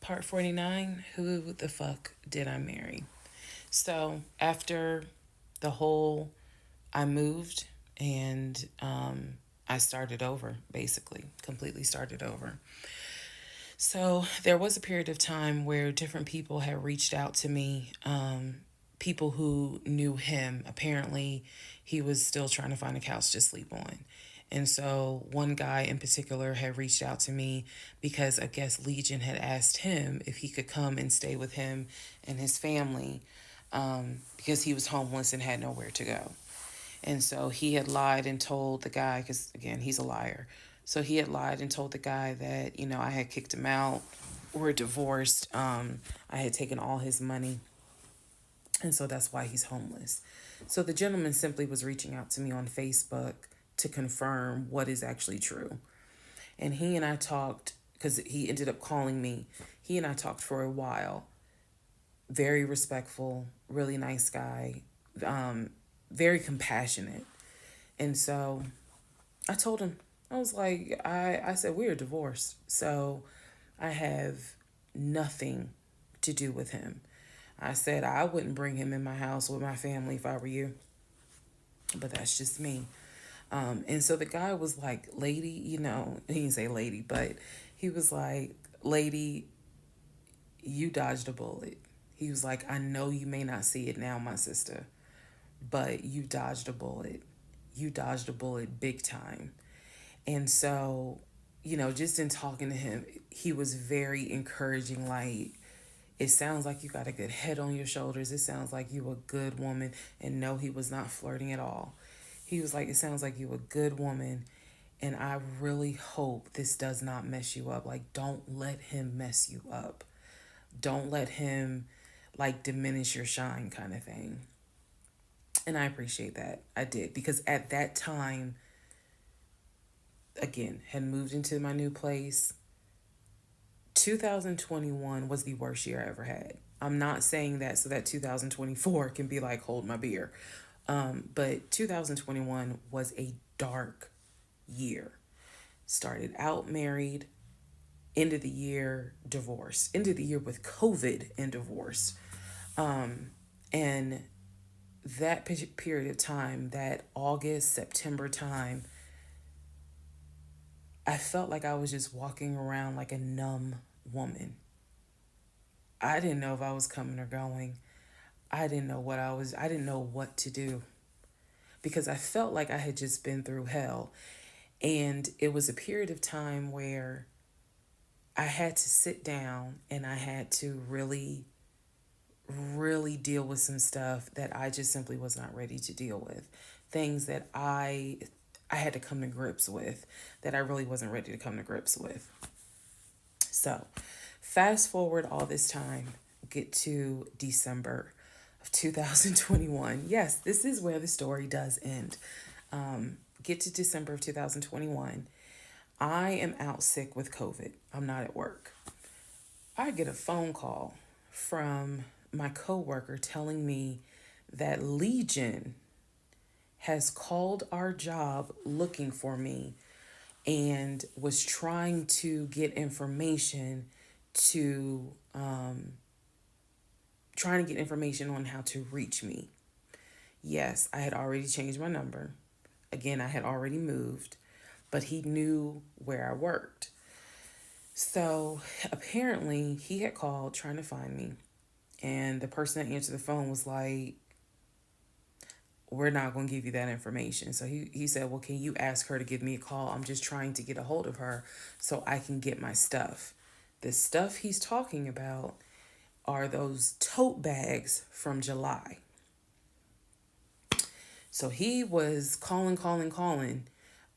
Part 49. Who the fuck did I marry? So, after the whole, I moved and I started over, basically, completely started over. So, there was a period of time where different people had reached out to me, people who knew him. Apparently, he was still trying to find a couch to sleep on. And so, one guy in particular had reached out to me because I guess Legion had asked him if he could come and stay with him and his family, because he was homeless and had nowhere to go. And so he had lied and told the guy, because again, he's a liar. So he had lied and told the guy that, I had kicked him out. We're divorced. I had taken all his money. And so that's why he's homeless. So the gentleman simply was reaching out to me on Facebook to confirm what is actually true. And he and I talked, because he ended up calling me. He and I talked for a while. Very respectful, really nice guy, very compassionate. And so I told him, I was like, I said, we are divorced. So I have nothing to do with him. I said, I wouldn't bring him in my house with my family if I were you. But that's just me. And so the guy was like, lady, he didn't say lady, but he was like, lady, you dodged a bullet. He was like, I know you may not see it now, my sister, but you dodged a bullet. You dodged a bullet big time. And so, just in talking to him, he was very encouraging. Like, it sounds like you got a good head on your shoulders. It sounds like you a good woman. And no, he was not flirting at all. He was like, it sounds like you a good woman. And I really hope this does not mess you up. Like, don't let him mess you up. Don't let him, like, diminish your shine, kind of thing. And I appreciate that. I did. Because at that time, again, had moved into my new place. 2021 was the worst year I ever had. I'm not saying that so that 2024 can be like, hold my beer. But 2021 was a dark year. Started out married, end of the year divorce, end of the year with COVID and divorce. And that period of time, that August, September time, I felt like I was just walking around like a numb woman. I didn't know if I was coming or going. I didn't know what to do because I felt like I had just been through hell. And it was a period of time where I had to sit down and I had to really, really deal with some stuff that I just simply was not ready to deal with. Things that I had to come to grips with that I really wasn't ready to come to grips with. So, fast forward all this time, get to December of 2021. Yes, this is where the story does end. Get to December of 2021. I am out sick with COVID. I'm not at work. I get a phone call from my coworker telling me that Legion has called our job looking for me and was trying to get information to trying to get information on how to reach me. Yes, I had already changed my number. Again, I had already moved, but he knew where I worked. So apparently he had called trying to find me. And the person that answered the phone was like, we're not going to give you that information. So he said, well, can you ask her to give me a call? I'm just trying to get a hold of her so I can get my stuff. The stuff he's talking about are those tote bags from July. So he was calling.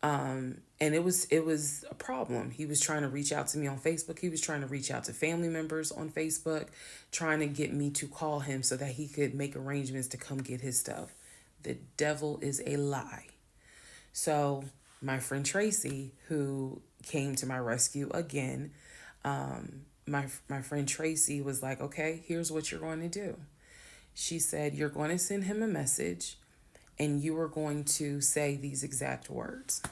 And it was a problem. He was trying to reach out to me on Facebook. He was trying to reach out to family members on Facebook, trying to get me to call him so that he could make arrangements to come get his stuff. The devil is a lie. So my friend Tracy, who came to my rescue again, my friend Tracy was like, okay, here's what you're going to do. She said, you're going to send him a message and you are going to say these exact words.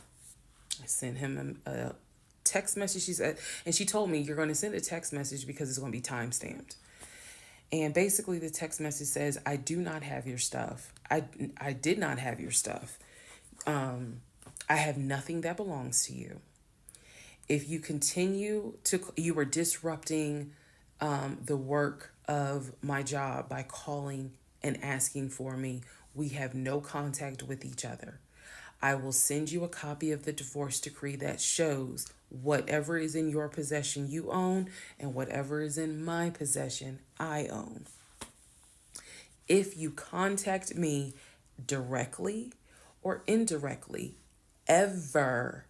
I sent him a text message. She said, and she told me, you're going to send a text message because it's going to be time stamped. And basically the text message says, I do not have your stuff. I did not have your stuff. I have nothing that belongs to you. If you continue to, you are disrupting the work of my job by calling and asking for me. We have no contact with each other. I will send you a copy of the divorce decree that shows whatever is in your possession you own and whatever is in my possession I own. If you contact me directly or indirectly ever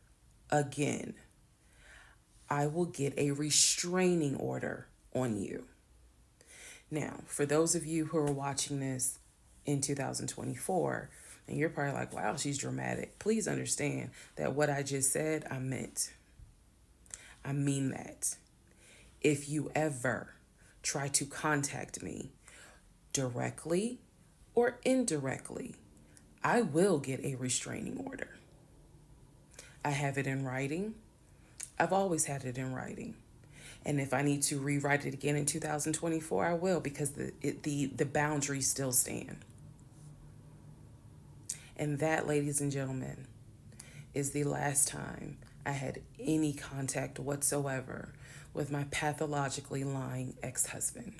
again, I will get a restraining order on you. Now, for those of you who are watching this in 2024, and you're probably like, wow, she's dramatic. Please understand that what I just said, I meant. I mean that. If you ever try to contact me directly or indirectly, I will get a restraining order. I have it in writing. I've always had it in writing. And if I need to rewrite it again in 2024, I will, because the boundaries still stand. And that, ladies and gentlemen, is the last time I had any contact whatsoever with my pathologically lying ex-husband.